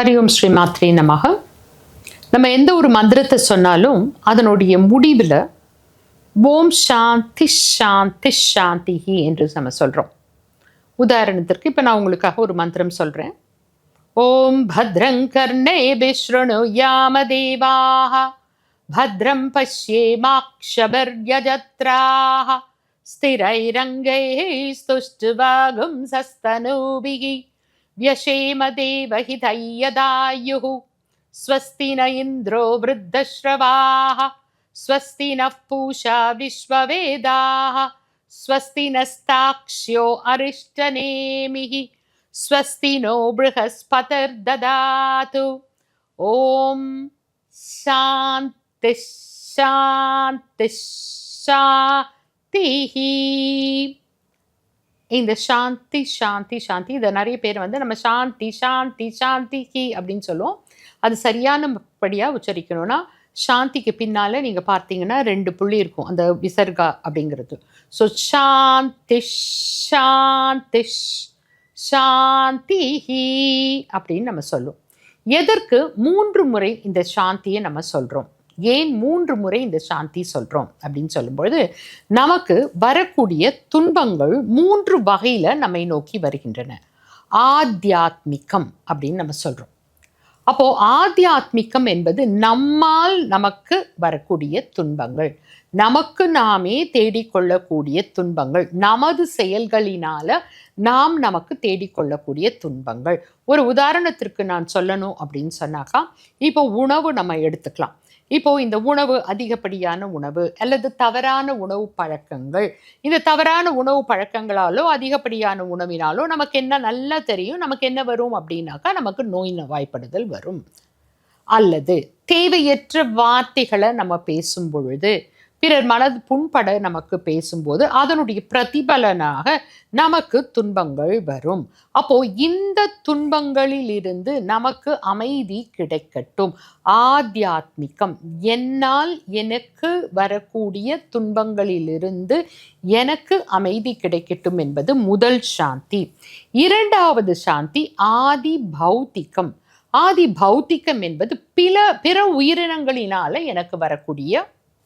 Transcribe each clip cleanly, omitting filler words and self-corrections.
ஹரி ஓம் ஸ்ரீ மாத்ரே நமக. நம்ம எந்த ஒரு மந்திரத்தை சொன்னாலும் அதனுடைய முடிவில் ஓம் சாந்தி சாந்தி சாந்திஹி என்று நம்ம சொல்கிறோம். உதாரணத்திற்கு இப்போ நான் உங்களுக்காக ஒரு மந்திரம் சொல்கிறேன். ஓம் பத்ரங் கர்ணேபிः ஷ்ருணுயாமதேவாः பத்ரம் பஷ்யேமாக்ஷபர்யஜத்ராः ஸ்திரைரங்கைः ஸ்துஷ்டுவாகும்சஸ்தனூபிः व्यशेम देवहितयदायुः स्वस्ति न इन्द्रो वृद्धश्रवाः स्वस्ति नः पूषा विश्ववेदाः स्वस्ति नस्ताक्ष्यो अरिष्टनेमिः स्वस्ति नो बृहस्पतिर्ददातु. ॐ शान्ति शान्ति शान्तिः. இந்த சாந்தி சாந்தி சாந்தி இதை நிறைய பேர் நம்ம சாந்தி சாந்தி சாந்திஹி அப்படின்னு சொல்லுவோம். அது சரியானபடியாக உச்சரிக்கணும்னா சாந்திக்கு பின்னால் நீங்கள் பார்த்தீங்கன்னா 2 புள்ளி இருக்கும், அந்த விசர்கா அப்படிங்கிறது. ஸோ சாந்தி சாந்தி சாந்திஹி அப்படின்னு நம்ம சொல்லுவோம். எதற்கு 3 முறை இந்த சாந்தியை நம்ம சொல்கிறோம்? ஏன் 3 முறை இந்த சாந்தி சொல்கிறோம் அப்படின்னு சொல்லும்பொழுது நமக்கு வரக்கூடிய துன்பங்கள் 3 வகையில் நம்மை நோக்கி வருகின்றன. ஆத்தியாத்மிகம் அப்படின்னு நம்ம சொல்கிறோம். அப்போது ஆத்தியாத்மிகம் என்பது நம்மால் நமக்கு வரக்கூடிய துன்பங்கள், நமக்கு நாமே தேடிக்கொள்ளக்கூடிய துன்பங்கள், நமது செயல்களினால நாம் நமக்கு தேடிக்கொள்ளக்கூடிய துன்பங்கள். ஒரு உதாரணத்திற்கு நான் சொல்லணும் அப்படின்னு சொன்னாக்கா, இப்போ உணவு நம்ம எடுத்துக்கலாம். இப்போ இந்த உணவு அதிகப்படியான உணவு அல்லது தவறான உணவு பழக்கங்கள், இந்த தவறான உணவு பழக்கங்களாலோ அதிகப்படியான உணவினாலோ நமக்கு என்ன நல்லா தெரியும், நமக்கு என்ன வரும் அப்படின்னாக்கா நமக்கு நோய் நோய்வாய்ப்படுதல் வரும். அல்லது தேவையற்ற வார்த்தைகளை நம்ம பேசும் பொழுது, பிறர் மனது புண்பட நமக்கு பேசும்போது அதனுடைய பிரதிபலனாக நமக்கு துன்பங்கள் வரும். அப்போ இந்த துன்பங்களில் இருந்து நமக்கு அமைதி கிடைக்கட்டும். ஆத்தியாத்மிகம், என்னால் எனக்கு வரக்கூடிய துன்பங்களிலிருந்து எனக்கு அமைதி கிடைக்கட்டும் என்பது முதல் சாந்தி. 2வது சாந்தி ஆதி பௌத்திகம். ஆதி பௌத்திகம் என்பது பிற உயிரினங்களினால எனக்கு வரக்கூடிய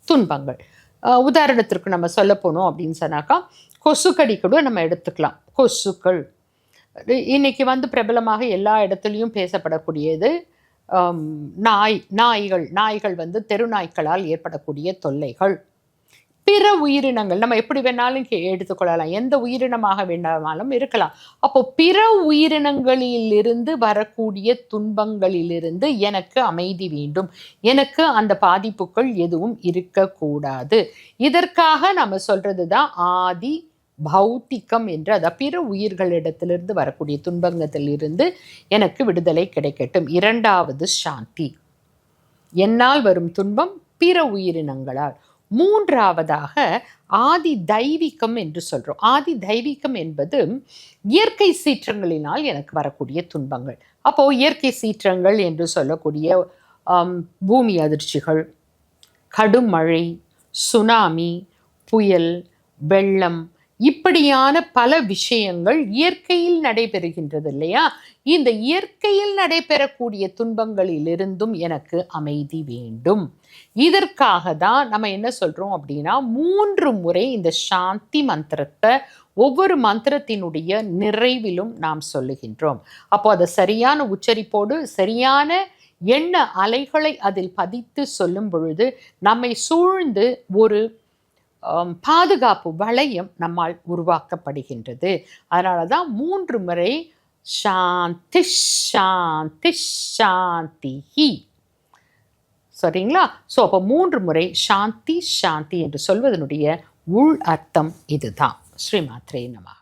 துன்பங்கள். உதாரணத்திற்கு நம்ம சொல்ல போனோம் அப்படின்னு சொன்னாக்கா, கொசுக்கடி கூட நம்ம எடுத்துக்கலாம். கொசுக்கள் இன்னைக்கு பிரபலமாக எல்லா இடத்துலையும் பேசப்படக்கூடியது. நாய்கள் தெரு நாய்க்களால் ஏற்படக்கூடிய தொல்லைகள். பிற உயிரினங்கள் நம்ம எப்படி வேணாலும் எடுத்துக்கொள்ளலாம், எந்த உயிரினமாக வேண்டாமாலும் இருக்கலாம். அப்போ பிற உயிரினங்களிலிருந்து வரக்கூடிய துன்பங்களிலிருந்து எனக்கு அமைதி வேண்டும், எனக்கு அந்த பாதிப்புகள் எதுவும் இருக்கக்கூடாது. இதற்காக நம்ம சொல்றது தான் ஆதி பௌத்திகம் என்று. அதாவது பிற உயிர்களிடத்திலிருந்து வரக்கூடிய துன்பங்களிலிருந்து எனக்கு விடுதலை கிடைக்கட்டும். 2வது சாந்தி, என்னால் வரும் துன்பம் பிற உயிரினங்களால். 3வதாக ஆதி தெய்வீகம் என்று சொல்கிறோம். ஆதி தெய்வீகம் என்பது இயற்கை சீற்றங்களினால் எனக்கு வரக்கூடிய துன்பங்கள். அப்போது இயற்கை சீற்றங்கள் என்று சொல்லக்கூடிய பூமி அதிர்ச்சிகள், கடும் மழை, சுனாமி, புயல், வெள்ளம், இப்படியான பல விஷயங்கள் இயற்கையில் நடைபெறுகின்றது இல்லையா? இந்த இயற்கையில் நடைபெறக்கூடிய துன்பங்களிலிருந்தும் எனக்கு அமைதி வேண்டும். இதற்காக தான் நம்ம என்ன சொல்றோம் அப்படின்னா 3 முறை இந்த சாந்தி மந்திரத்தை ஒவ்வொரு மந்திரத்தினுடைய நிறைவிலும் நாம் சொல்லுகின்றோம். அப்போ அதை சரியான உச்சரிப்போடு சரியான எண்ண அலைகளை அதில் பதித்து சொல்லும் பொழுது நம்மை சூழ்ந்து ஒரு பாதுகாப்பு வளையம் நம்மால் உருவாக்கப்படுகின்றது. அதனால தான் 3 முறை சாந்தி சாந்தி சாந்திஹி. சரிங்களா? ஸோ அப்போ 3 முறை சாந்தி சாந்தி என்று சொல்வதனுடைய உள் அர்த்தம் இதுதான். ஸ்ரீ மாத்ரே நமக.